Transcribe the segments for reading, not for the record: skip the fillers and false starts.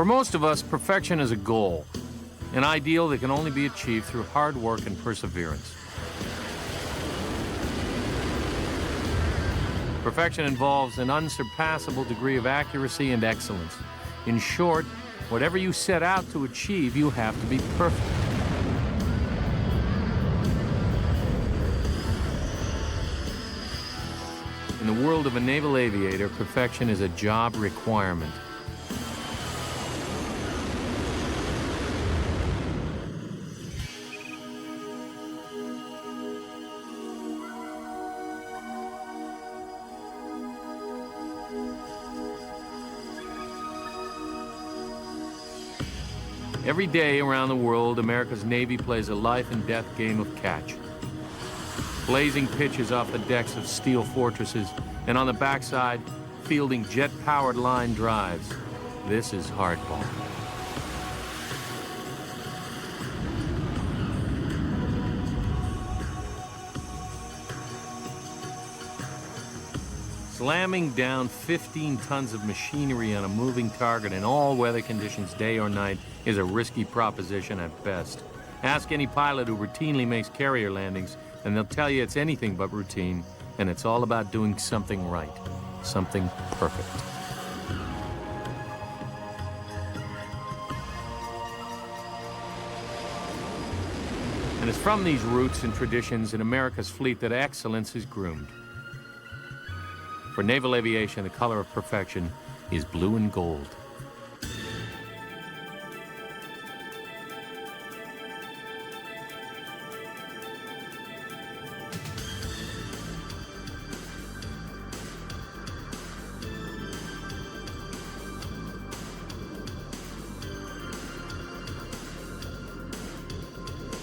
For most of us, perfection is a goal, an ideal that can only be achieved through hard work and perseverance. Perfection involves an unsurpassable degree of accuracy and excellence. In short, whatever you set out to achieve, you have to be perfect. In the world of a naval aviator, perfection is a job requirement. Every day around the world, America's Navy plays a life and death game of catch. Blazing pitches off the decks of steel fortresses, and on the backside, fielding jet-powered line drives. This is hardball. Slamming down 15 tons of machinery on a moving target in all weather conditions, day or night, is a risky proposition at best. Ask any pilot who routinely makes carrier landings, and they'll tell you it's anything but routine, and it's all about doing something right, something perfect. And it's from these roots and traditions in America's fleet that excellence is groomed. For naval aviation, the color of perfection is blue and gold.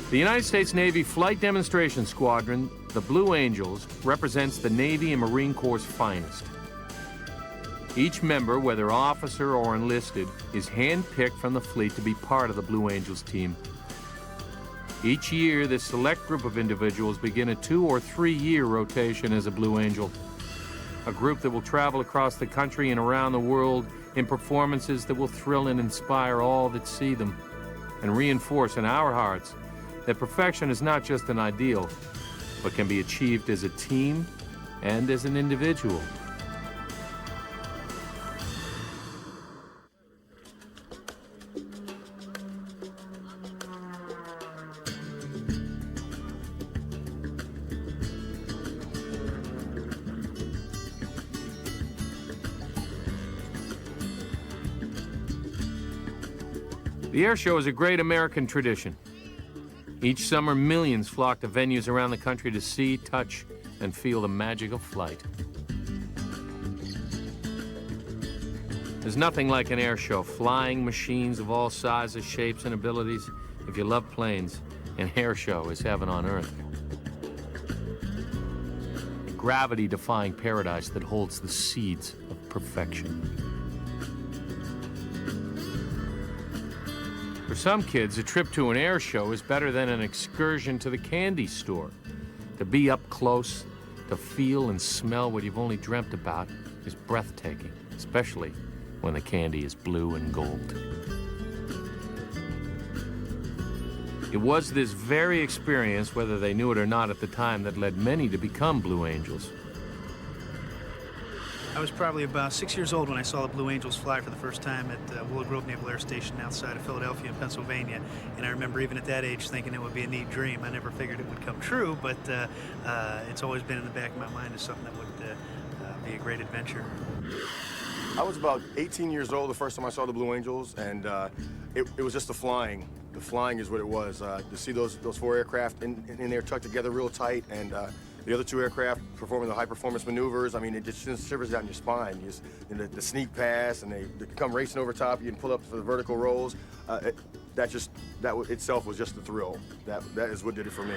The United States Navy Flight Demonstration Squadron, the Blue Angels, represents the Navy and Marine Corps' finest. Each member, whether officer or enlisted, is handpicked from the fleet to be part of the Blue Angels team. Each year, this select group of individuals begin a 2- or 3-year rotation as a Blue Angel, a group that will travel across the country and around the world in performances that will thrill and inspire all that see them, and reinforce in our hearts that perfection is not just an ideal, but can be achieved as a team and as an individual. The Airshow is a great American tradition. Each summer, millions flock to venues around the country to see, touch, and feel the magic of flight. There's nothing like an air show. Flying machines of all sizes, shapes, and abilities. If you love planes, an air show is heaven on earth. A gravity-defying paradise that holds the seeds of perfection. For some kids, a trip to an air show is better than an excursion to the candy store. To be up close, to feel and smell what you've only dreamt about is breathtaking, especially when the candy is blue and gold. It was this very experience, whether they knew it or not at the time, that led many to become Blue Angels. I was probably about 6 years old when I saw the Blue Angels fly for the first time at Willow Grove Naval Air Station outside of Philadelphia in Pennsylvania. And I remember even at that age thinking it would be a neat dream. I never figured it would come true, but it's always been in the back of my mind as something that would be a great adventure. I was about 18 years old the first time I saw the Blue Angels, and it was just the flying. The flying is what it was. To see those 4 aircraft in there tucked together real tight, and the other 2 aircraft performing the high-performance maneuvers. I mean, it just shivers down your spine. The sneak pass, and they come racing over top you and pull up for the vertical rolls. That itself was just a thrill. That is what did it for me.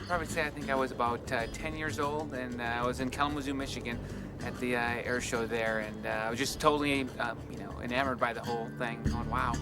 Probably say I think I was about 10 years old, and I was in Kalamazoo, Michigan, at the air show there, and I was just totally, enamored by the whole thing. Going, wow.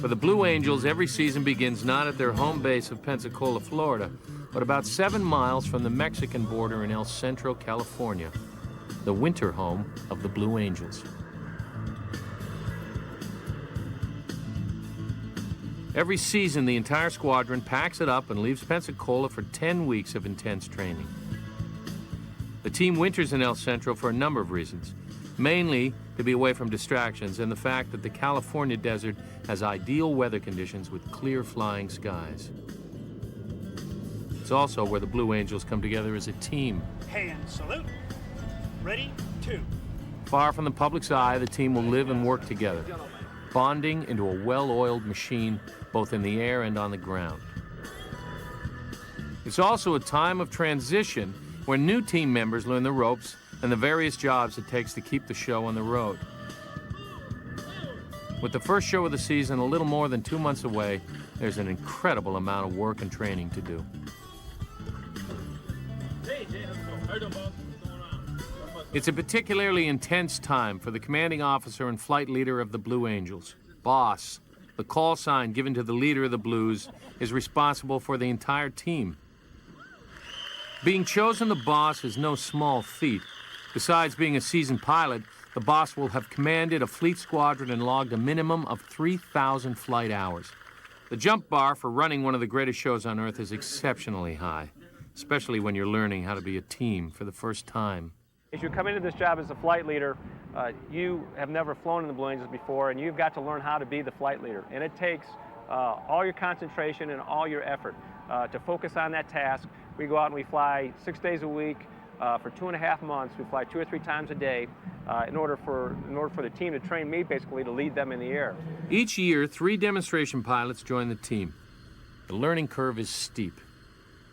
For the Blue Angels, every season begins not at their home base of Pensacola, Florida, but about 7 miles from the Mexican border in El Centro, California, the winter home of the Blue Angels. Every season, the entire squadron packs it up and leaves Pensacola for 10 weeks of intense training. The team winters in El Centro for a number of reasons, mainly to be away from distractions and the fact that the California desert has ideal weather conditions with clear flying skies. It's also where the Blue Angels come together as a team. Hand salute. Ready, 2. Far from the public's eye, the team will live and work together, bonding into a well-oiled machine both in the air and on the ground. It's also a time of transition where new team members learn the ropes and the various jobs it takes to keep the show on the road. With the first show of the season a little more than 2 months away, there's an incredible amount of work and training to do. It's a particularly intense time for the commanding officer and flight leader of the Blue Angels. Boss, the call sign given to the leader of the Blues, is responsible for the entire team. Being chosen the boss is no small feat. Besides being a seasoned pilot, the boss will have commanded a fleet squadron and logged a minimum of 3,000 flight hours. The jump bar for running one of the greatest shows on Earth is exceptionally high, especially when you're learning how to be a team for the first time. As you come into this job as a flight leader, you have never flown in the Blue Angels before, and you've got to learn how to be the flight leader. And it takes all your concentration and all your effort to focus on that task. We go out and we fly 6 days a week for 2.5 months. We fly 2 or 3 times a day in order for the team to train me, basically, to lead them in the air. Each year, 3 demonstration pilots join the team. The learning curve is steep.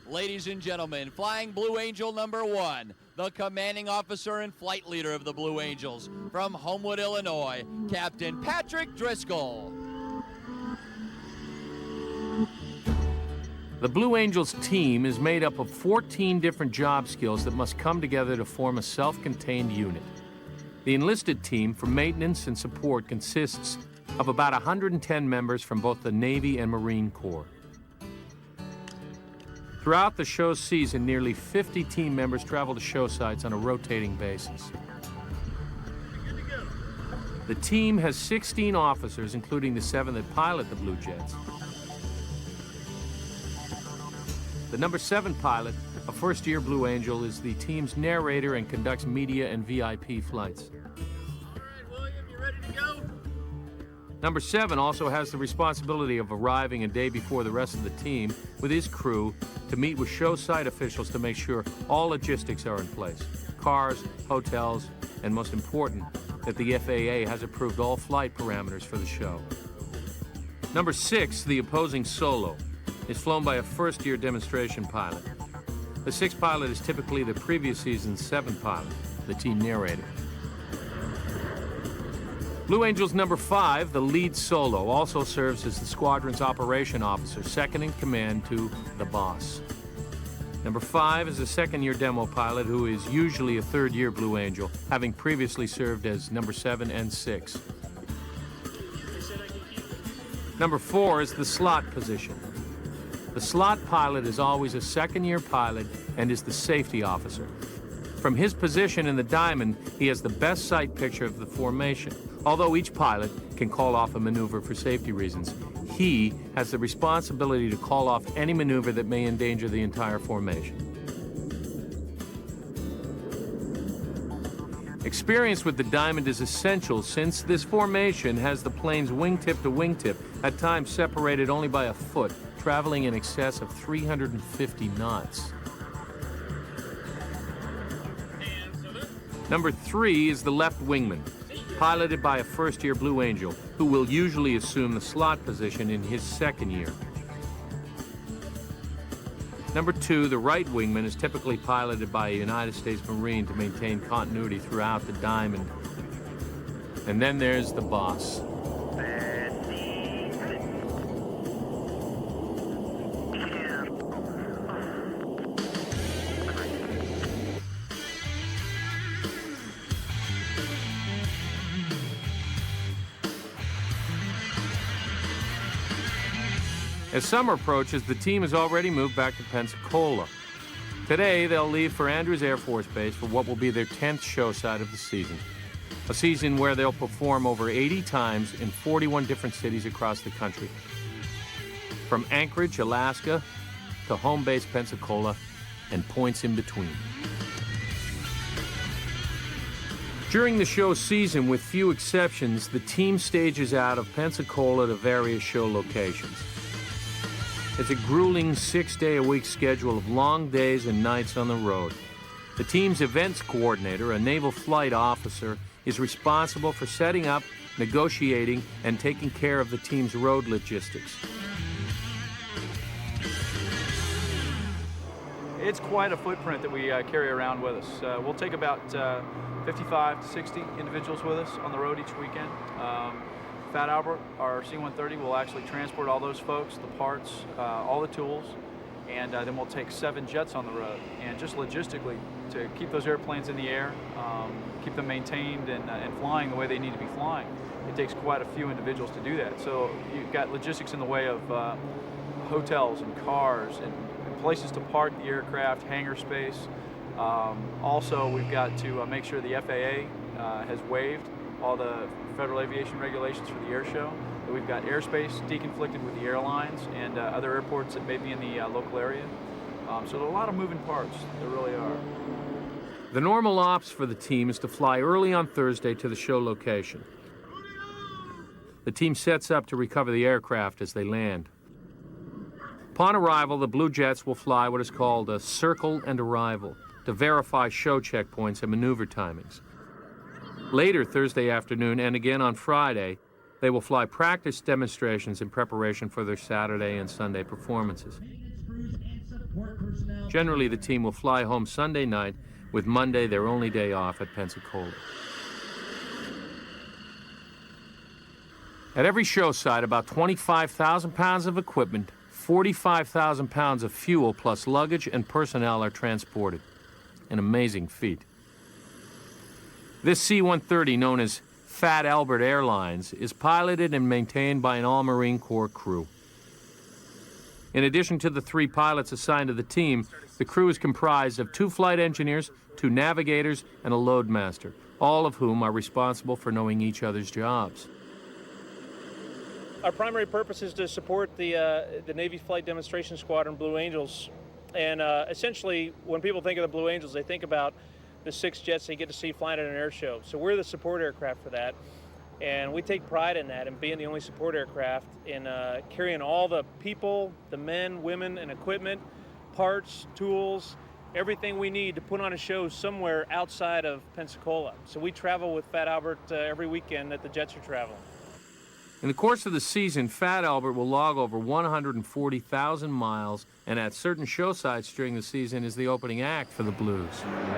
Ladies and gentlemen, flying Blue Angel number 1, the commanding officer and flight leader of the Blue Angels, from Homewood, Illinois, Captain Patrick Driscoll. The Blue Angels team is made up of 14 different job skills that must come together to form a self-contained unit. The enlisted team for maintenance and support consists of about 110 members from both the Navy and Marine Corps. Throughout the show's season, nearly 50 team members travel to show sites on a rotating basis. The team has 16 officers, including the 7 that pilot the Blue Jets. The number 7 pilot, a first-year Blue Angel, is the team's narrator and conducts media and VIP flights. All right, William, you ready to go? Number 7 also has the responsibility of arriving a day before the rest of the team with his crew to meet with show site officials to make sure all logistics are in place. Cars, hotels, and most important, that the FAA has approved all flight parameters for the show. Number 6, the opposing solo, is flown by a first-year demonstration pilot. The 6th pilot is typically the previous season's 7th pilot, the team narrator. Blue Angels number 5, the lead solo, also serves as the squadron's operation officer, second in command to the boss. Number 5 is a second-year demo pilot who is usually a third-year Blue Angel, having previously served as number 7 and 6. Number 4 is the slot position. The slot pilot is always a second-year pilot and is the safety officer. From his position in the diamond, he has the best sight picture of the formation. Although each pilot can call off a maneuver for safety reasons, he has the responsibility to call off any maneuver that may endanger the entire formation. Experience with the diamond is essential since this formation has the plane's wingtip to wingtip, at times separated only by a foot, traveling in excess of 350 knots. Number 3 is the left wingman, piloted by a first-year Blue Angel, who will usually assume the slot position in his second year. Number 2, the right wingman, is typically piloted by a United States Marine to maintain continuity throughout the diamond. And then there's the boss. As summer approaches, the team has already moved back to Pensacola. Today, they'll leave for Andrews Air Force Base for what will be their 10th show side of the season. A season where they'll perform over 80 times in 41 different cities across the country. From Anchorage, Alaska, to home base Pensacola, and points in between. During the show season, with few exceptions, the team stages out of Pensacola to various show locations. It's a grueling 6-day-a-week schedule of long days and nights on the road. The team's events coordinator, a naval flight officer, is responsible for setting up, negotiating, and taking care of the team's road logistics. It's quite a footprint that we carry around with us. We'll take about 55 to 60 individuals with us on the road each weekend. Fat Albert, our C-130, will actually transport all those folks, the parts, all the tools, and then we'll take 7 jets on the road. And just logistically, to keep those airplanes in the air, keep them maintained and flying the way they need to be flying, it takes quite a few individuals to do that. So you've got logistics in the way of hotels and cars and places to park the aircraft, hangar space. Also, we've got to make sure the FAA has waived all the federal aviation regulations for the air show. We've got airspace deconflicted with the airlines and other airports that may be in the local area. So there are a lot of moving parts, there really are. The normal ops for the team is to fly early on Thursday to the show location. The team sets up to recover the aircraft as they land. Upon arrival, the Blue Jets will fly what is called a circle and arrival to verify show checkpoints and maneuver timings. Later Thursday afternoon and again on Friday, they will fly practice demonstrations in preparation for their Saturday and Sunday performances. Generally, the team will fly home Sunday night, with Monday their only day off at Pensacola. At every show site, about 25,000 pounds of equipment, 45,000 pounds of fuel plus luggage and personnel are transported. An amazing feat. This C-130, known as Fat Albert Airlines, is piloted and maintained by an all-Marine Corps crew. In addition to the 3 pilots assigned to the team, the crew is comprised of 2 flight engineers, 2 navigators, and a loadmaster, all of whom are responsible for knowing each other's jobs. Our primary purpose is to support the Navy Flight Demonstration Squadron, Blue Angels. And essentially, when people think of the Blue Angels, they think about the 6 jets they get to see flying at an air show. So we're the support aircraft for that. And we take pride in that and being the only support aircraft in carrying all the people, the men, women, and equipment, parts, tools, everything we need to put on a show somewhere outside of Pensacola. So we travel with Fat Albert every weekend that the jets are traveling. In the course of the season, Fat Albert will log over 140,000 miles, and at certain show sites during the season is the opening act for the Blues.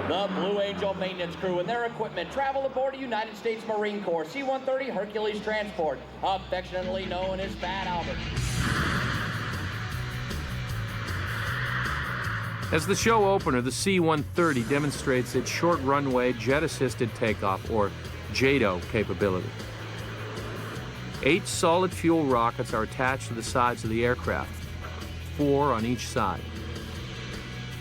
The Blue Angel maintenance crew and their equipment travel aboard a United States Marine Corps C-130 Hercules transport, affectionately known as Fat Albert. As the show opener, the C-130 demonstrates its short runway jet-assisted takeoff, or JATO, capability. 8 solid fuel rockets are attached to the sides of the aircraft, 4 on each side.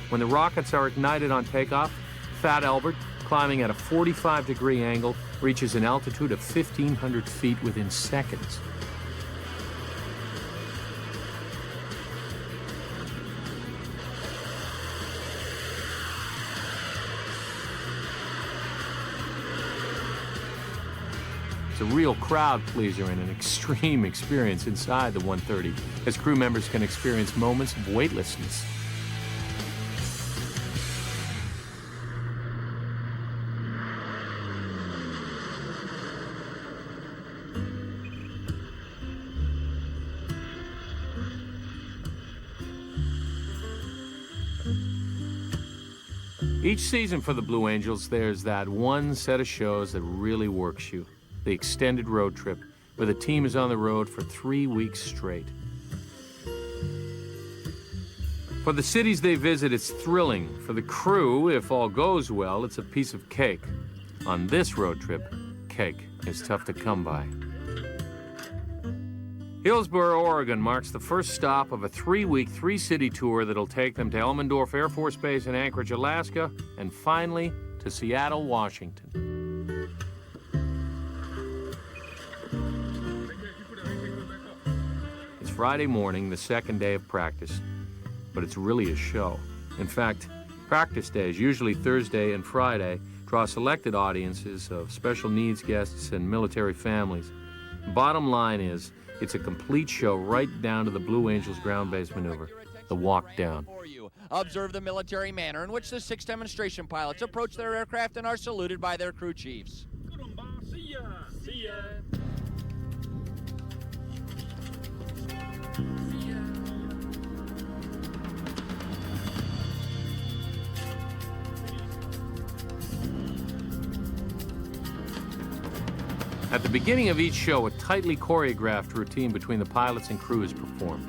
When the rockets are ignited on takeoff, Fat Albert, climbing at a 45-degree angle, reaches an altitude of 1,500 feet within seconds. It's a real crowd pleaser and an extreme experience inside the 130, as crew members can experience moments of weightlessness. Each season for the Blue Angels, there's that one set of shows that really works you. The extended road trip, where the team is on the road for 3 weeks straight. For the cities they visit, it's thrilling. For the crew, if all goes well, it's a piece of cake. On this road trip, cake is tough to come by. Hillsboro, Oregon marks the first stop of a 3-week, 3-city tour that'll take them to Elmendorf Air Force Base in Anchorage, Alaska, and finally to Seattle, Washington. It's Friday morning, the second day of practice, but it's really a show. In fact, practice days, usually Thursday and Friday, draw selected audiences of special needs guests and military families. Bottom line is, it's a complete show right down to the Blue Angels ground-based maneuver, the walk down. Observe the military manner in which the 6 demonstration pilots approach their aircraft and are saluted by their crew chiefs. See ya. See ya. At the beginning of each show, a tightly choreographed routine between the pilots and crew is performed.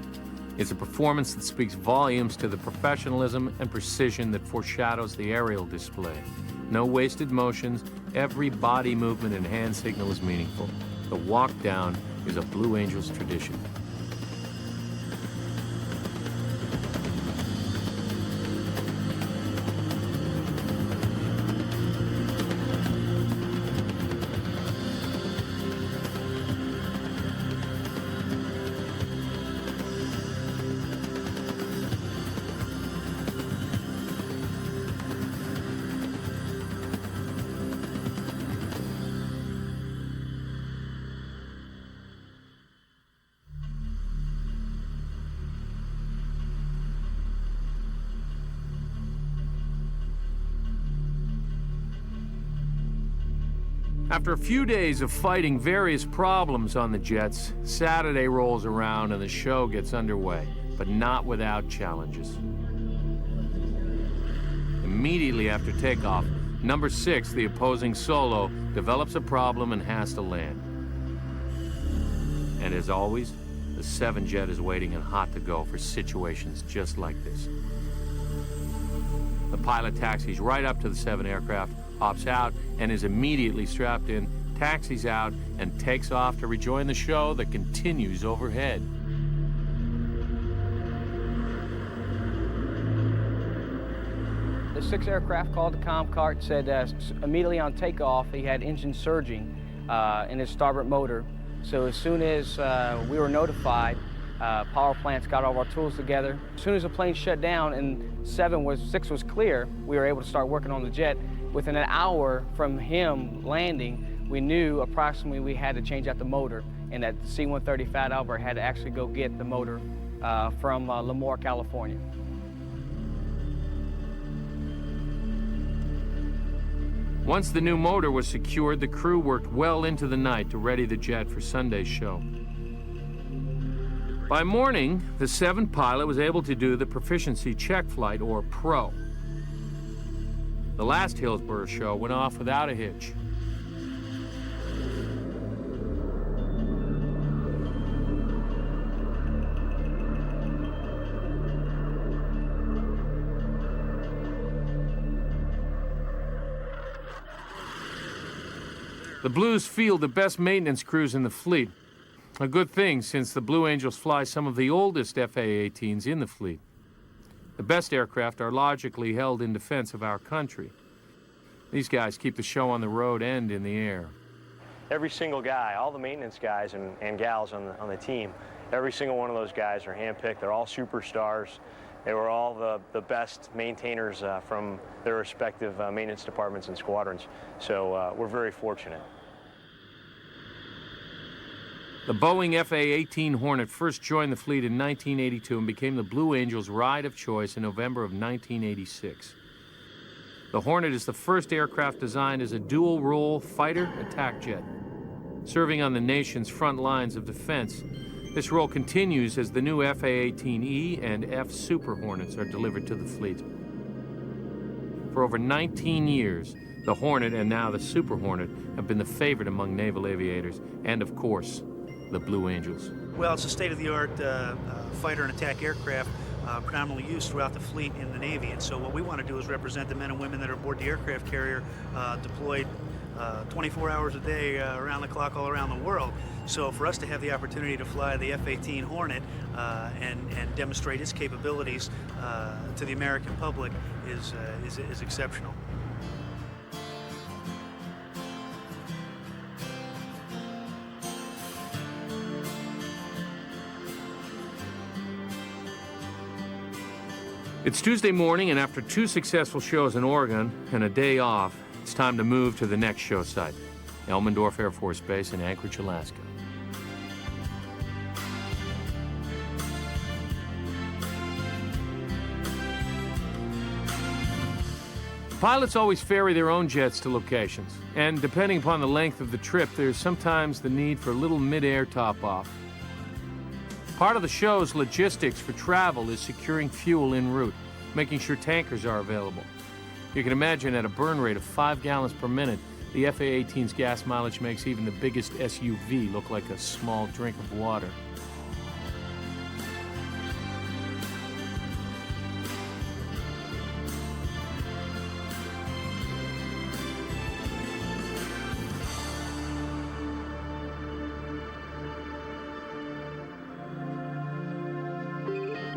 It's a performance that speaks volumes to the professionalism and precision that foreshadows the aerial display. No wasted motions, every body movement and hand signal is meaningful. The walk down is a Blue Angels tradition. After a few days of fighting various problems on the jets, Saturday rolls around and the show gets underway, but not without challenges. Immediately after takeoff, number 6, the opposing solo, develops a problem and has to land. And as always, the 7 jet is waiting and hot to go for situations just like this. The pilot taxis right up to the 7 aircraft, hops out, and is immediately strapped in, taxis out, and takes off to rejoin the show that continues overhead. The 6 aircraft called the Cart, said immediately on takeoff he had engine surging in his starboard motor. So as soon as we were notified, power plants got all of our tools together. As soon as the plane shut down and 6 was clear, we were able to start working on the jet. Within an hour from him landing, we knew approximately we had to change out the motor, and that the C-130 Fat Albert had to actually go get the motor from Lemoore, California. Once the new motor was secured, the crew worked well into the night to ready the jet for Sunday's show. By morning, the 7 pilot was able to do the proficiency check flight, or PRO. The last Hillsboro show went off without a hitch. The Blues field the best maintenance crews in the fleet. A good thing, since the Blue Angels fly some of the oldest FA-18s in the fleet. The best aircraft are logically held in defense of our country. These guys keep the show on the road and in the air. Every single guy, all the maintenance guys and gals on the team, every single one of those guys are handpicked. They're all superstars. They were all the best maintainers from their respective maintenance departments and squadrons. So we're very fortunate. The Boeing FA-18 Hornet first joined the fleet in 1982 and became the Blue Angels' ride of choice in November of 1986. The Hornet is the first aircraft designed as a dual-role fighter attack jet. Serving on the nation's front lines of defense, this role continues as the new FA-18E and F Super Hornets are delivered to the fleet. For over 19 years, the Hornet and now the Super Hornet have been the favorite among naval aviators, and of course, the Blue Angels. Well, it's a state-of-the-art fighter and attack aircraft predominantly used throughout the fleet in the Navy. And so what we want to do is represent the men and women that are aboard the aircraft carrier deployed 24 hours a day, around the clock, all around the world. So for us to have the opportunity to fly the F-18 Hornet and demonstrate its capabilities to the American public is exceptional. It's Tuesday morning, and after 2 successful shows in Oregon and a day off, it's time to move to the next show site, Elmendorf Air Force Base in Anchorage, Alaska. Pilots always ferry their own jets to locations, and depending upon the length of the trip, there's sometimes the need for a little mid-air top-off. Part of the show's logistics for travel is securing fuel en route, making sure tankers are available. You can imagine at a burn rate of 5 gallons per minute, the FA-18's gas mileage makes even the biggest SUV look like a small drink of water.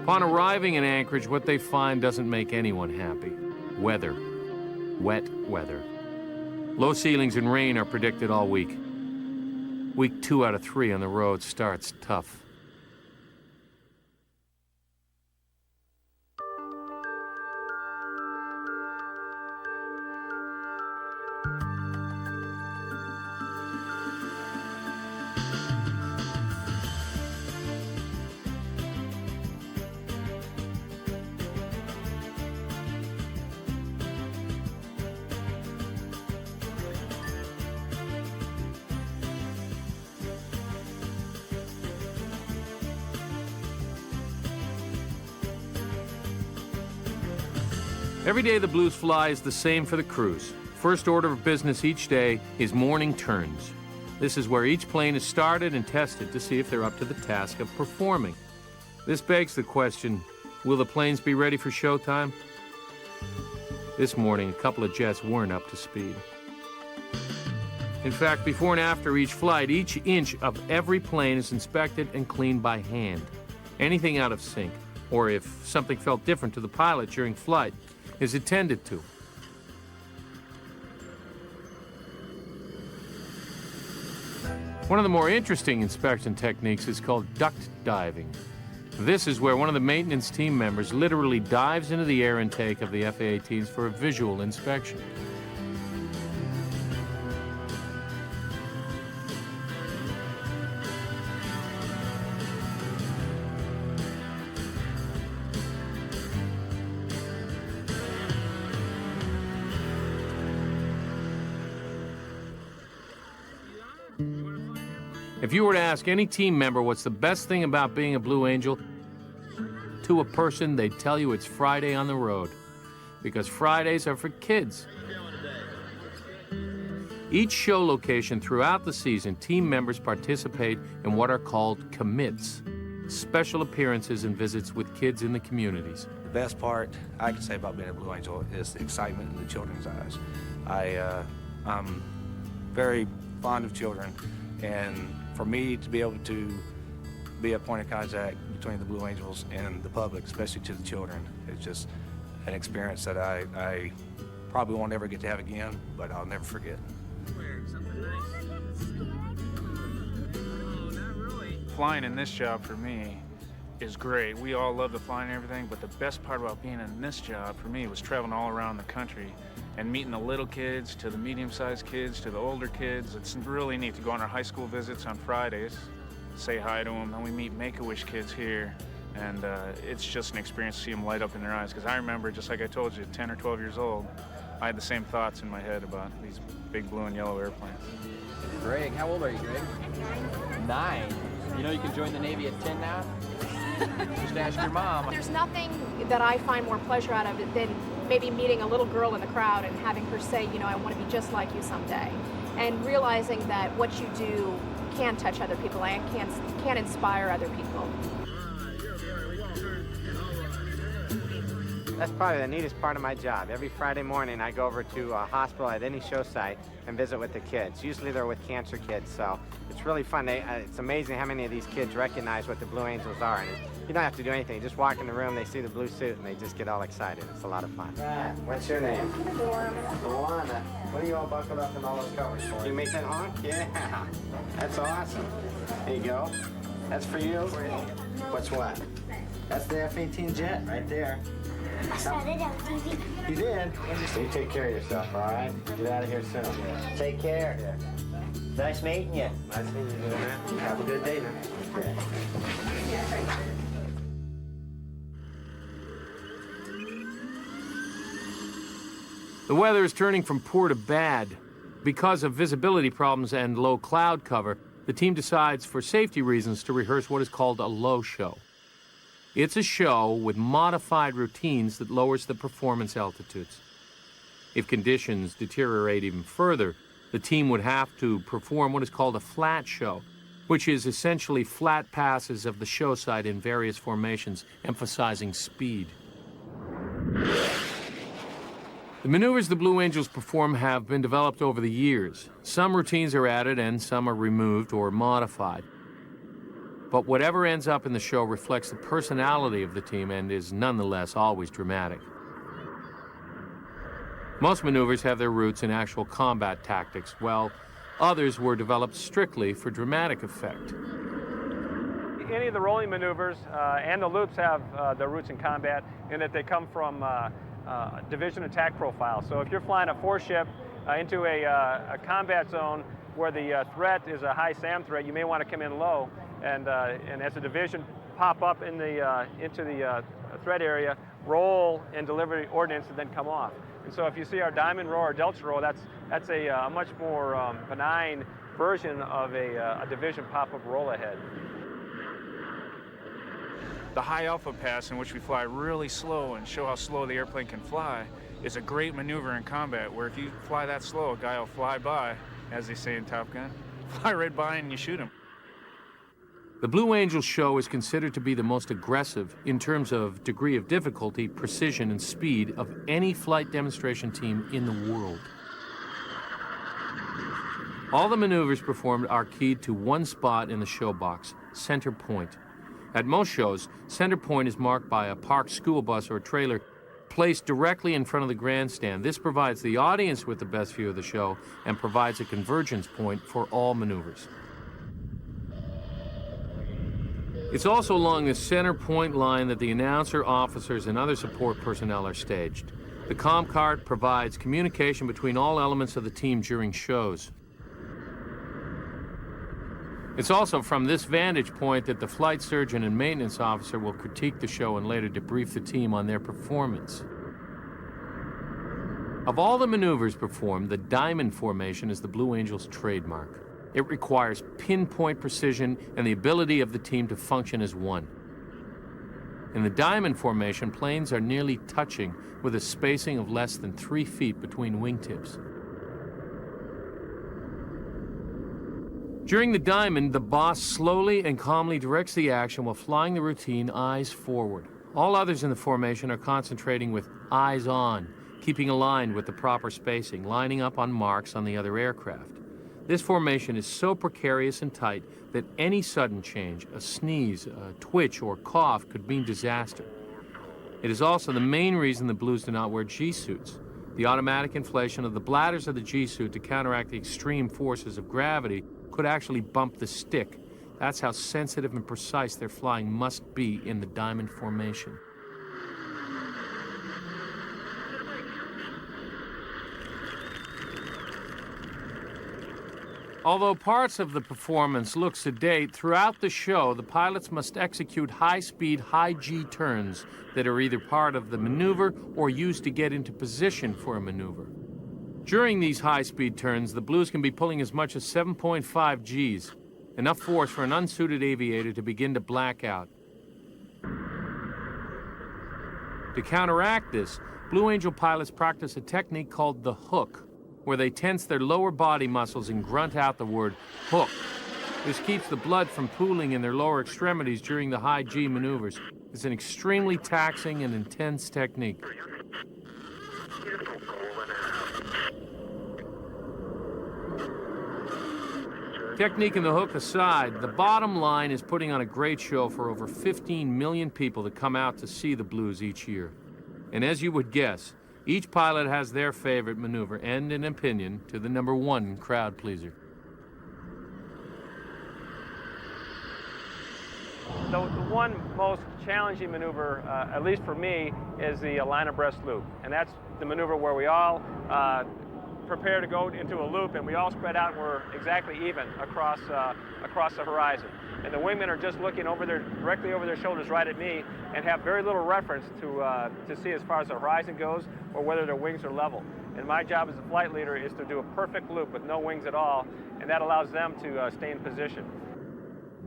Upon arriving in Anchorage, what they find doesn't make anyone happy. Weather. Wet weather. Low ceilings and rain are predicted all week. Week 2 out of 3 on the road starts tough. Every day the Blues fly is the same for the crews. First order of business each day is morning turns. This is where each plane is started and tested to see if they're up to the task of performing. This begs the question, will the planes be ready for showtime? This morning, a couple of jets weren't up to speed. In fact, before and after each flight, each inch of every plane is inspected and cleaned by hand. Anything out of sync, or if something felt different to the pilot during flight, is attended to. One of the more interesting inspection techniques is called duct diving. This is where one of the maintenance team members literally dives into the air intake of the F-18s for a visual inspection. If you were to ask any team member what's the best thing about being a Blue Angel, to a person, they'd tell you it's Friday on the road, because Fridays are for kids. Each show location throughout the season, team members participate in what are called commits, special appearances and visits with kids in the communities. The best part I can say about being a Blue Angel is the excitement in the children's eyes. I'm very fond of children, and for me to be able to be a point of contact between the Blue Angels and the public, especially to the children, it's just an experience that I probably won't ever get to have again, but I'll never forget. Flying in this job for me is great. We all love the flying and everything, but the best part about being in this job for me was traveling all around the country and meeting the little kids to the medium-sized kids to the older kids. It's really neat to go on our high school visits on Fridays, say hi to them, and we meet Make-A-Wish kids here, and it's just an experience to see them light up in their eyes, because I remember, just like I told you, 10 or 12 years old, I had the same thoughts in my head about these big blue and yellow airplanes. Greg, how old are you, Greg? 9. You know you can join the Navy at 10 now? Just ask your mom. There's nothing that I find more pleasure out of it than maybe meeting a little girl in the crowd and having her say, you know, I want to be just like you someday. And realizing that what you do can touch other people and can inspire other people. That's probably the neatest part of my job. Every Friday morning, I go over to a hospital at any show site and visit with the kids. Usually they're with cancer kids, so it's really fun. It's amazing how many of these kids recognize what the Blue Angels are. And you don't have to do anything. You just walk in the room, they see the blue suit, and they just get all excited. It's a lot of fun. What's your name? Luana. What are you all buckled up in all those covers for? You make that honk? Yeah. That's awesome. There you go. That's for you. What's what? That's the F-18 jet right there. I saw it on TV. You did? You take care of yourself, all right? Get out of here soon. Take care. Yeah. Nice meeting you. Nice meeting you, man. Have a good day now. Okay. The weather is turning from poor to bad. Because of visibility problems and low cloud cover, the team decides, for safety reasons, to rehearse what is called a low show. It's a show with modified routines that lowers the performance altitudes. If conditions deteriorate even further, the team would have to perform what is called a flat show, which is essentially flat passes of the show site in various formations, emphasizing speed. The maneuvers the Blue Angels perform have been developed over the years. Some routines are added and some are removed or modified. But whatever ends up in the show reflects the personality of the team and is nonetheless always dramatic. Most maneuvers have their roots in actual combat tactics, while others were developed strictly for dramatic effect. Any of the rolling maneuvers and the loops have their roots in combat in that they come from division attack profile. So if you're flying a four-ship into a combat zone where the threat is a high SAM threat, you may want to come in low, and as a division pop up in into the threat area, roll and deliver ordnance, and then come off. And so if you see our diamond roll or delta roll, that's a much more benign version of a division pop-up roll ahead. The high alpha pass, in which we fly really slow and show how slow the airplane can fly, is a great maneuver in combat, where if you fly that slow, a guy will fly by, as they say in Top Gun, fly right by and you shoot him. The Blue Angels show is considered to be the most aggressive in terms of degree of difficulty, precision, and speed of any flight demonstration team in the world. All the maneuvers performed are keyed to one spot in the show box, center point. At most shows, center point is marked by a parked school bus or trailer placed directly in front of the grandstand. This provides the audience with the best view of the show and provides a convergence point for all maneuvers. It's also along the center point line that the announcer, officers, and other support personnel are staged. The Cart provides communication between all elements of the team during shows. It's also from this vantage point that the flight surgeon and maintenance officer will critique the show and later debrief the team on their performance. Of all the maneuvers performed, the diamond formation is the Blue Angels' trademark. It requires pinpoint precision and the ability of the team to function as one. In the diamond formation, planes are nearly touching with a spacing of less than 3 feet between wingtips. During the diamond, the boss slowly and calmly directs the action while flying the routine eyes forward. All others in the formation are concentrating with eyes on, keeping aligned with the proper spacing, lining up on marks on the other aircraft. This formation is so precarious and tight that any sudden change, a sneeze, a twitch, or cough could mean disaster. It is also the main reason the Blues do not wear G-suits. The automatic inflation of the bladders of the G-suit to counteract the extreme forces of gravity could actually bump the stick. That's how sensitive and precise their flying must be in the diamond formation. Although parts of the performance look sedate, throughout the show, the pilots must execute high-speed, high-G turns that are either part of the maneuver or used to get into position for a maneuver. During these high-speed turns, the Blues can be pulling as much as 7.5 Gs, enough force for an unsuited aviator to begin to black out. To counteract this, Blue Angel pilots practice a technique called the hook, where they tense their lower body muscles and grunt out the word hook. This keeps the blood from pooling in their lower extremities during the high G maneuvers. It's an extremely taxing and intense technique. Technique and the hook aside, the bottom line is putting on a great show for over 15 million people that come out to see the Blues each year. And as you would guess, each pilot has their favorite maneuver and an opinion to the #1 crowd pleaser. So the one most challenging maneuver, at least for me, is the line abreast loop. And that's the maneuver where we all prepare to go into a loop and we all spread out and we're exactly even across the horizon. And the wingmen are just looking directly over their shoulders right at me and have very little reference to see as far as the horizon goes or whether their wings are level. And my job as a flight leader is to do a perfect loop with no wings at all, and that allows them to stay in position.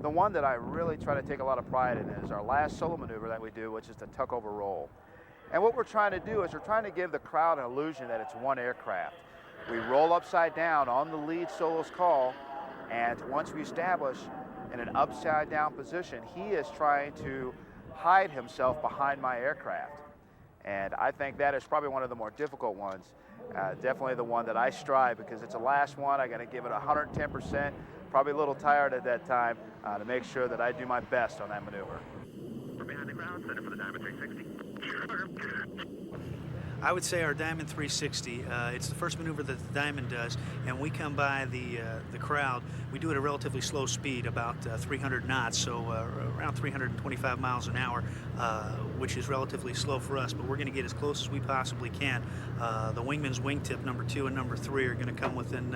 The one that I really try to take a lot of pride in is our last solo maneuver that we do, which is the tuck over roll. And what we're trying to do is we're trying to give the crowd an illusion that it's one aircraft. We roll upside down on the lead solo's call, and once we establish in an upside down position, he is trying to hide himself behind my aircraft. And I think that is probably one of the more difficult ones. Definitely the one that I strive, because it's the last one. I got to give it 110%. Probably a little tired at that time to make sure that I do my best on that maneuver. We're behind the ground, center for the Diamond 360. I would say our Diamond 360, it's the first maneuver that the Diamond does, and we come by the crowd. We do it at a relatively slow speed, about 300 knots, so around 325 miles an hour, which is relatively slow for us, but we're going to get as close as we possibly can. The wingman's wingtip #2 and #3 are going to come within,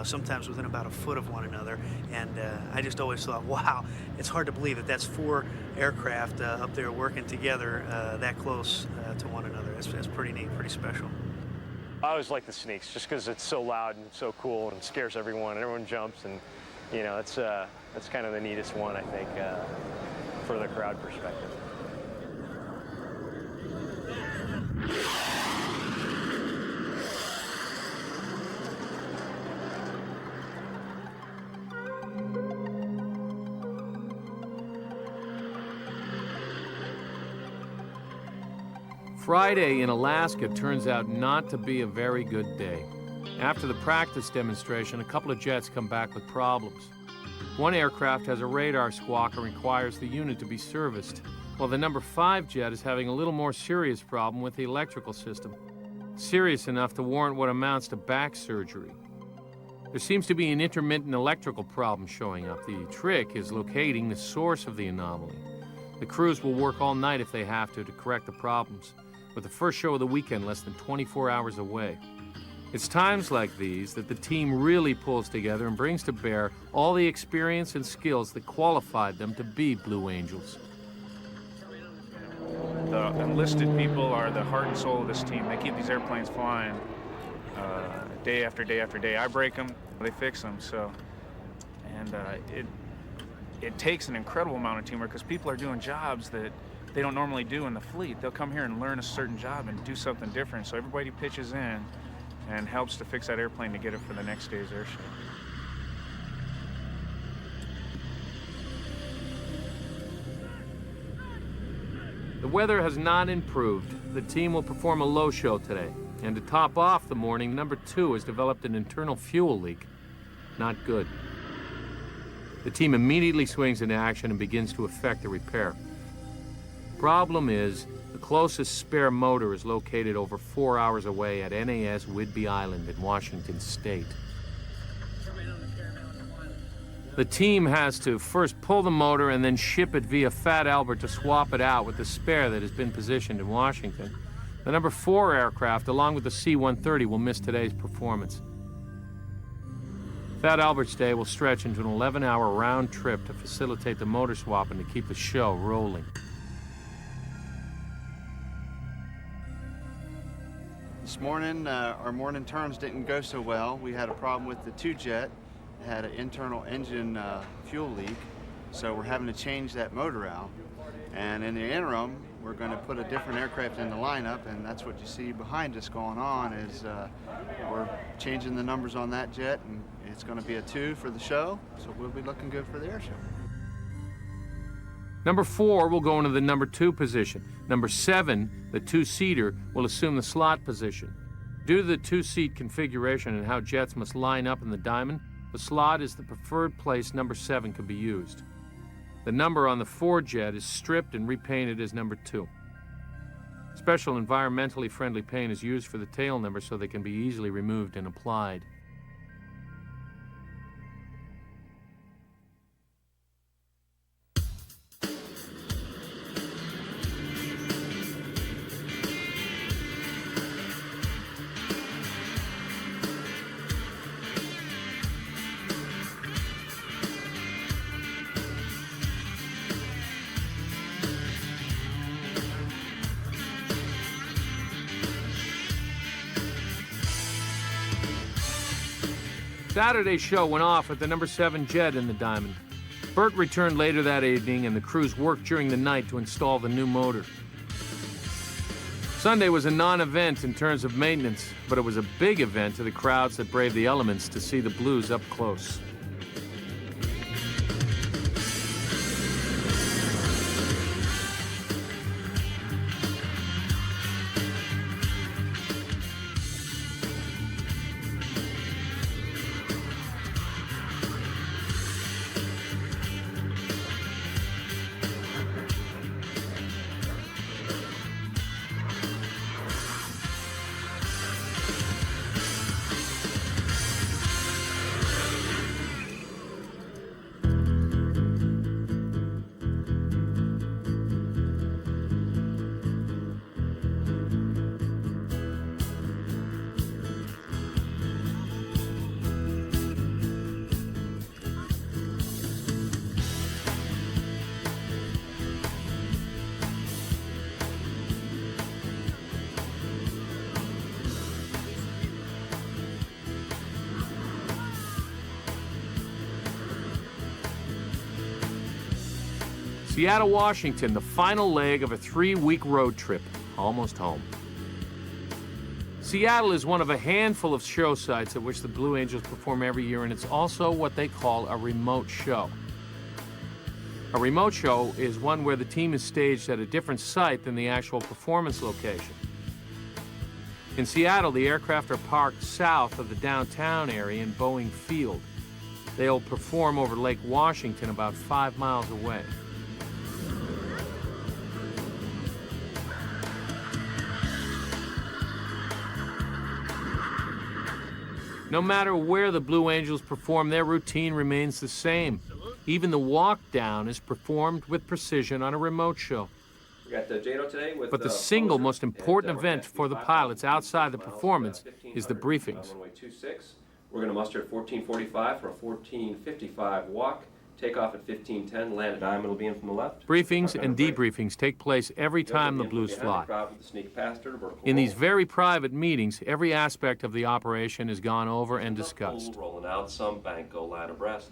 sometimes within about a foot of one another, and I just always thought, wow, it's hard to believe that that's 4 aircraft up there working together that close to one another. It's pretty neat, pretty special. I always like the sneaks just because it's so loud and so cool and scares everyone. Everyone jumps, and you know, that's kind of the neatest one, I think, for the crowd perspective. Friday in Alaska turns out not to be a very good day. After the practice demonstration, a couple of jets come back with problems. One aircraft has a radar squawk and requires the unit to be serviced, while the #5 jet is having a little more serious problem with the electrical system. Serious enough to warrant what amounts to back surgery. There seems to be an intermittent electrical problem showing up. The trick is locating the source of the anomaly. The crews will work all night if they have to correct the problems, with the first show of the weekend less than 24 hours away. It's times like these that the team really pulls together and brings to bear all the experience and skills that qualified them to be Blue Angels. The enlisted people are the heart and soul of this team. They keep these airplanes flying day after day after day. I break them, they fix them. So, and it takes an incredible amount of teamwork because people are doing jobs that they don't normally do in the fleet. They'll come here and learn a certain job and do something different. So everybody pitches in and helps to fix that airplane to get it for the next day's air show. The weather has not improved. The team will perform a low show today. And to top off the morning, #2 has developed an internal fuel leak. Not good. The team immediately swings into action and begins to effect the repair. Problem is, the closest spare motor is located over 4 hours away at NAS Whidbey Island in Washington State. The team has to first pull the motor and then ship it via Fat Albert to swap it out with the spare that has been positioned in Washington. The #4 aircraft, along with the C-130, will miss today's performance. Fat Albert's day will stretch into an 11-hour round trip to facilitate the motor swap and to keep the show rolling. This morning, our morning turns didn't go so well. We had a problem with the 2-jet. It had an internal engine fuel leak, so we're having to change that motor out. And in the interim, we're going to put a different aircraft in the lineup, and that's what you see behind us going on is we're changing the numbers on that jet, and it's going to be a 2 for the show, so we'll be looking good for the air show. Number 4 will go into the number 2 position. Number 7, the 2-seater, will assume the slot position. Due to the 2-seat configuration and how jets must line up in the diamond, the slot is the preferred place number 7 can be used. The number on the 4 jet is stripped and repainted as number 2. Special environmentally friendly paint is used for the tail number so they can be easily removed and applied. Saturday's show went off with the number 7 jet in the diamond. Bert returned later that evening, and the crews worked during the night to install the new motor. Sunday was a non-event in terms of maintenance, but it was a big event to the crowds that braved the elements to see the Blues up close. Seattle, Washington, the final leg of a 3-week road trip, almost home. Seattle is one of a handful of show sites at which the Blue Angels perform every year, and it's also what they call a remote show. A remote show is one where the team is staged at a different site than the actual performance location. In Seattle, the aircraft are parked south of the downtown area in Boeing Field. They'll perform over Lake Washington about 5 miles away. No matter where the Blue Angels perform, their routine remains the same. Even the walk down is performed with precision on a remote show. We got JATO today with but the single most important event for the pilots outside the performance is the briefings. Runway 26. We're going to muster at 1445 for a 1455 walk. Takeoff at 1510. Land at diamond will be in from the left. Briefings and debriefings take place every time the Blues fly. In these very private meetings, every aspect of the operation is gone over and discussed. Rolling out some bank, go line abreast.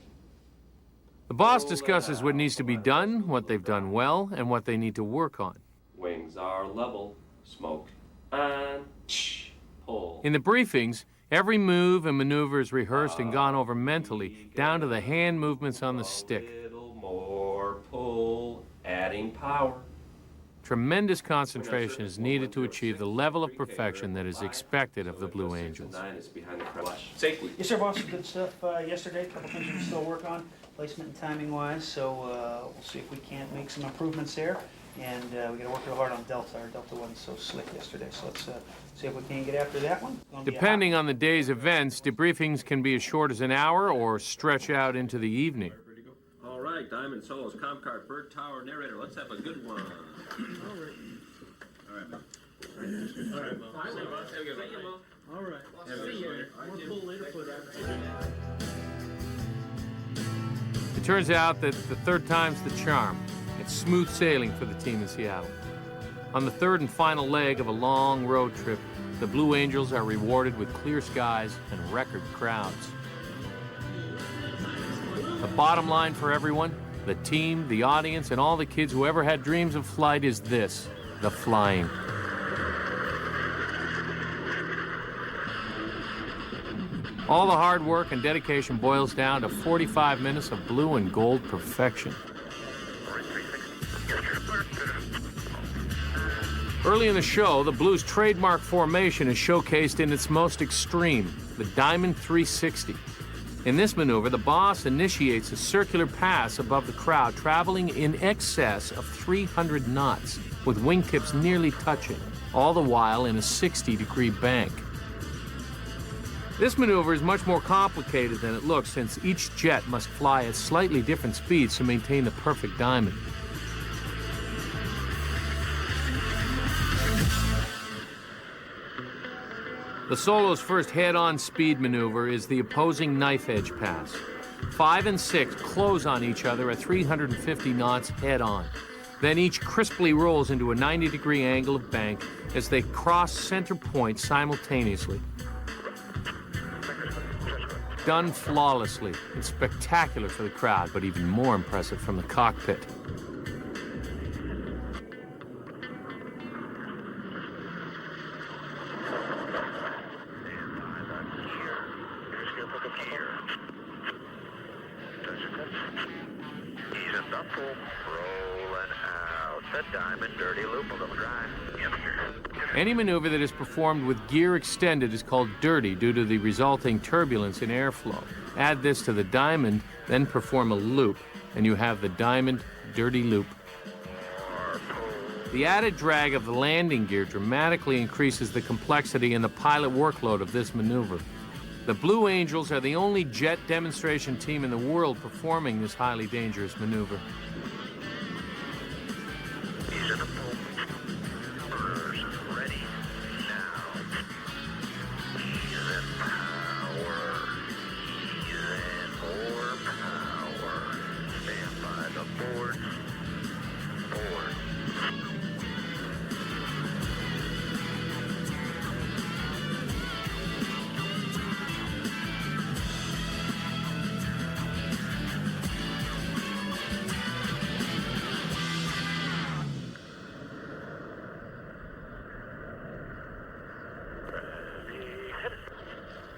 The boss discusses what needs to be done, what they've done well, and what they need to work on. Wings are level. Smoke on. Pull. In the briefings, every move and maneuver is rehearsed and gone over mentally, down to the hand movements on the stick. A little more pull, adding power. Tremendous concentration is needed to achieve the level of perfection that is expected of the Blue Angels. Safely. Yes, sir, boss. Good stuff yesterday. A couple things we can still work on, placement and timing-wise. So we'll see if we can't make some improvements there. And we got to work real hard on Delta. Our Delta wasn't so slick yesterday, so let's see if we can get after that one. Depending on the day's events, debriefings can be as short as an hour or stretch out into the evening. All right, Diamond Solos, Comcart, Bird Tower, Narrator. Let's have a good one. All right. All right, man. All right, Mo. Have a good one. All right. See you. We'll pull later for that. It turns out that the third time's the charm. It's smooth sailing for the team in Seattle. On the third and final leg of a long road trip, the Blue Angels are rewarded with clear skies and record crowds. The bottom line for everyone, the team, the audience, and all the kids who ever had dreams of flight is this: the flying. All the hard work and dedication boils down to 45 minutes of blue and gold perfection. Early in the show, the Blues' trademark formation is showcased in its most extreme, the Diamond 360. In this maneuver, the boss initiates a circular pass above the crowd, traveling in excess of 300 knots, with wingtips nearly touching, all the while in a 60-degree bank. This maneuver is much more complicated than it looks, since each jet must fly at slightly different speeds to maintain the perfect diamond. The solo's first head-on speed maneuver is the opposing knife edge pass. 5 and 6 close on each other at 350 knots head-on. Then each crisply rolls into a 90-degree angle of bank as they cross center point simultaneously. Done flawlessly. It's spectacular for the crowd, but even more impressive from the cockpit. Any maneuver that is performed with gear extended is called dirty due to the resulting turbulence in airflow. Add this to the diamond, then perform a loop, and you have the diamond dirty loop. The added drag of the landing gear dramatically increases the complexity and the pilot workload of this maneuver. The Blue Angels are the only jet demonstration team in the world performing this highly dangerous maneuver.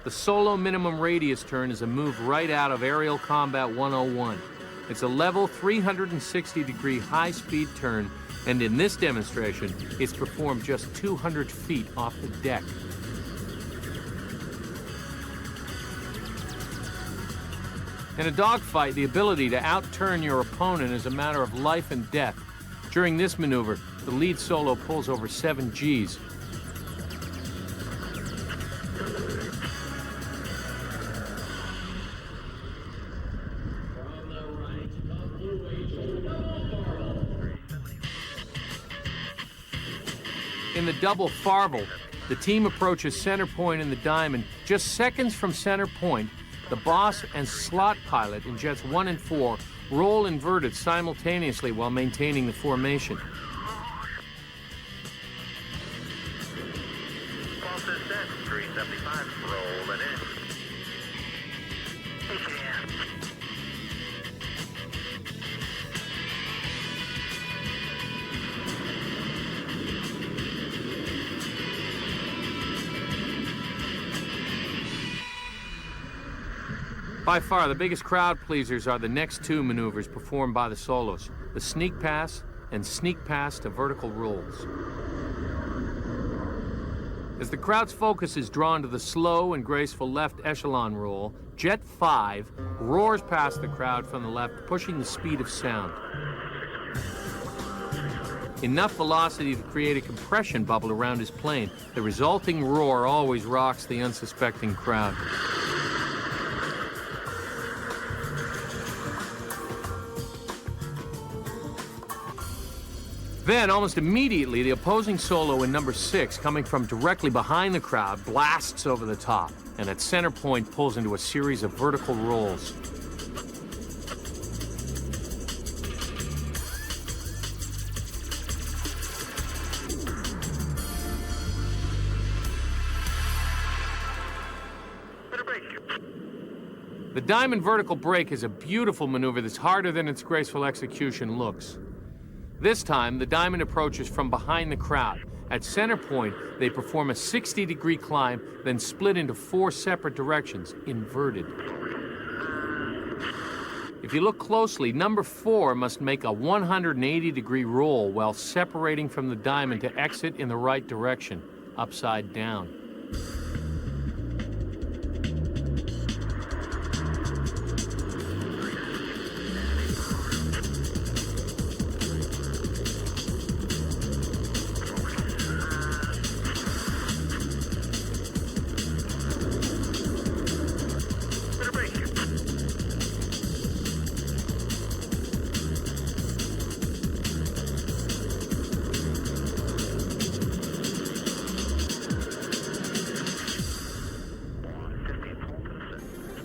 The solo minimum radius turn is a move right out of Aerial Combat 101. It's a level 360-degree high-speed turn, and in this demonstration, it's performed just 200 feet off the deck. In a dogfight, the ability to outturn your opponent is a matter of life and death. During this maneuver, the lead solo pulls over 7 Gs. In the double farvel, the team approaches center point in the diamond. Just seconds from center point, the boss and slot pilot in jets 1 and 4 roll inverted simultaneously while maintaining the formation. Boston set, 375, rolling in. By far, the biggest crowd pleasers are the next 2 maneuvers performed by the solos, the sneak pass and sneak pass to vertical rolls. As the crowd's focus is drawn to the slow and graceful left echelon roll, Jet 5 roars past the crowd from the left, pushing the speed of sound. Enough velocity to create a compression bubble around his plane. The resulting roar always rocks the unsuspecting crowd. Then, almost immediately, the opposing solo in number 6, coming from directly behind the crowd, blasts over the top, and at center point pulls into a series of vertical rolls. The diamond vertical break is a beautiful maneuver that's harder than its graceful execution looks. This time, the diamond approaches from behind the crowd. At center point, they perform a 60-degree climb, then split into 4 separate directions, inverted. If you look closely, number 4 must make a 180-degree roll while separating from the diamond to exit in the right direction, upside down.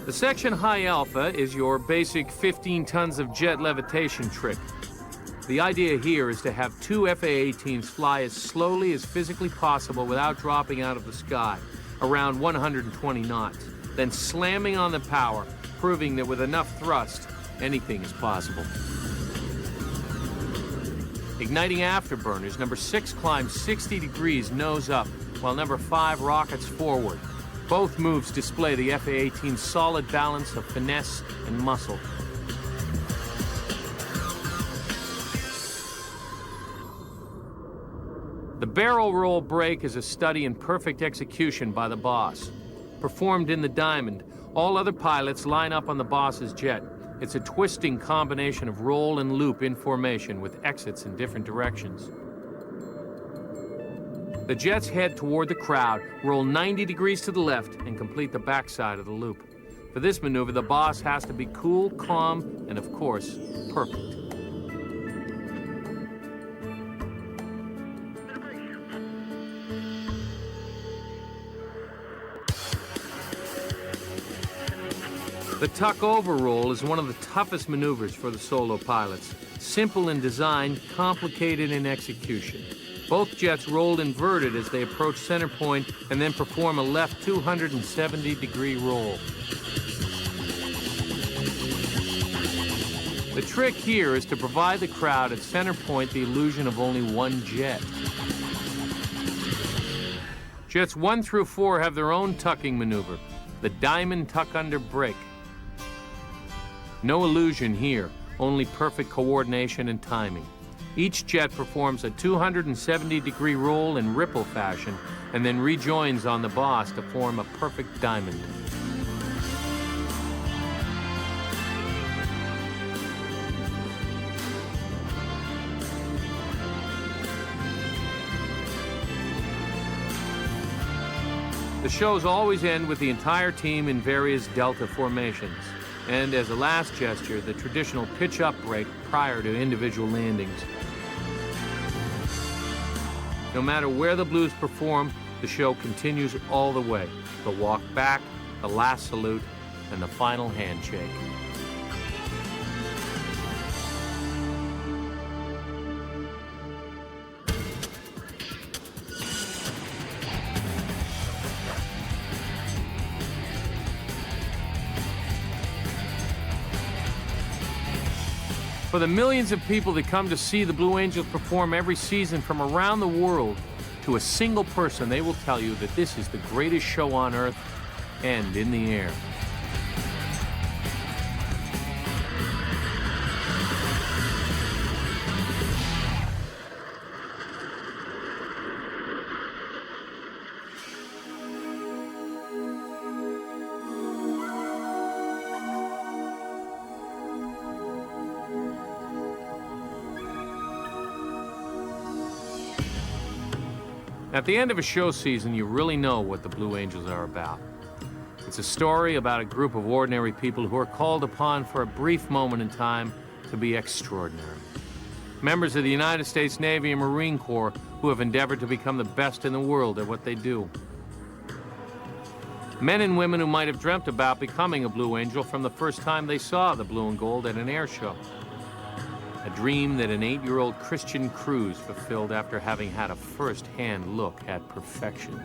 The section high alpha is your basic 15 tons of jet levitation trick. The idea here is to have 2 FA-18s fly as slowly as physically possible without dropping out of the sky, around 120 knots, then slamming on the power, proving that with enough thrust, anything is possible. Igniting afterburners, number 6 climbs 60 degrees nose up, while number 5 rockets forward. Both moves display the FA-18's solid balance of finesse and muscle. The barrel roll break is a study in perfect execution by the boss. Performed in the diamond, all other pilots line up on the boss's jet. It's a twisting combination of roll and loop in formation with exits in different directions. The jets head toward the crowd, roll 90 degrees to the left, and complete the backside of the loop. For this maneuver, the boss has to be cool, calm, and of course, perfect. The tuck over roll is one of the toughest maneuvers for the solo pilots. Simple in design, complicated in execution. Both jets rolled inverted as they approach center point and then perform a left 270-degree roll. The trick here is to provide the crowd at center point the illusion of only one jet. Jets 1 through 4 have their own tucking maneuver, the diamond tuck under break. No illusion here, only perfect coordination and timing. Each jet performs a 270-degree roll in ripple fashion and then rejoins on the boss to form a perfect diamond. The shows always end with the entire team in various delta formations, and as a last gesture, the traditional pitch-up break prior to individual landings. No matter where the Blues perform, the show continues all the way. The walk back, the last salute, and the final handshake. For the millions of people that come to see the Blue Angels perform every season from around the world, to a single person, they will tell you that this is the greatest show on earth and in the air. At the end of a show season, you really know what the Blue Angels are about. It's a story about a group of ordinary people who are called upon for a brief moment in time to be extraordinary. Members of the United States Navy and Marine Corps who have endeavored to become the best in the world at what they do. Men and women who might have dreamt about becoming a Blue Angel from the first time they saw the blue and gold at an air show. A dream that an 8-year-old Christian Cruz fulfilled after having had a first-hand look at perfection.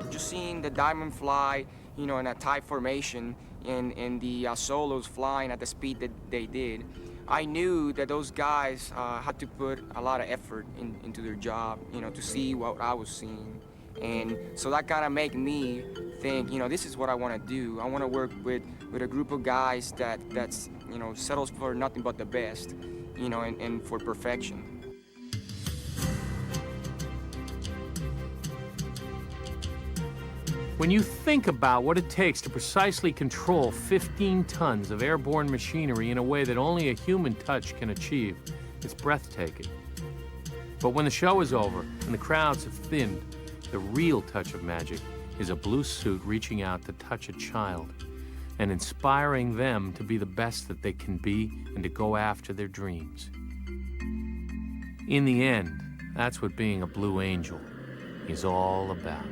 Just seeing the diamond fly, you know, in a tight formation, and the solos flying at the speed that they did, I knew that those guys had to put a lot of effort into their job, you know, to see what I was seeing. And so that kind of made me think, you know, this is what I want to do. I want to work with a group of guys that's, you know, settles for nothing but the best, you know, and for perfection. When you think about what it takes to precisely control 15 tons of airborne machinery in a way that only a human touch can achieve, it's breathtaking. But when the show is over and the crowds have thinned, the real touch of magic is a blue suit reaching out to touch a child and inspiring them to be the best that they can be and to go after their dreams. In the end, that's what being a Blue Angel is all about.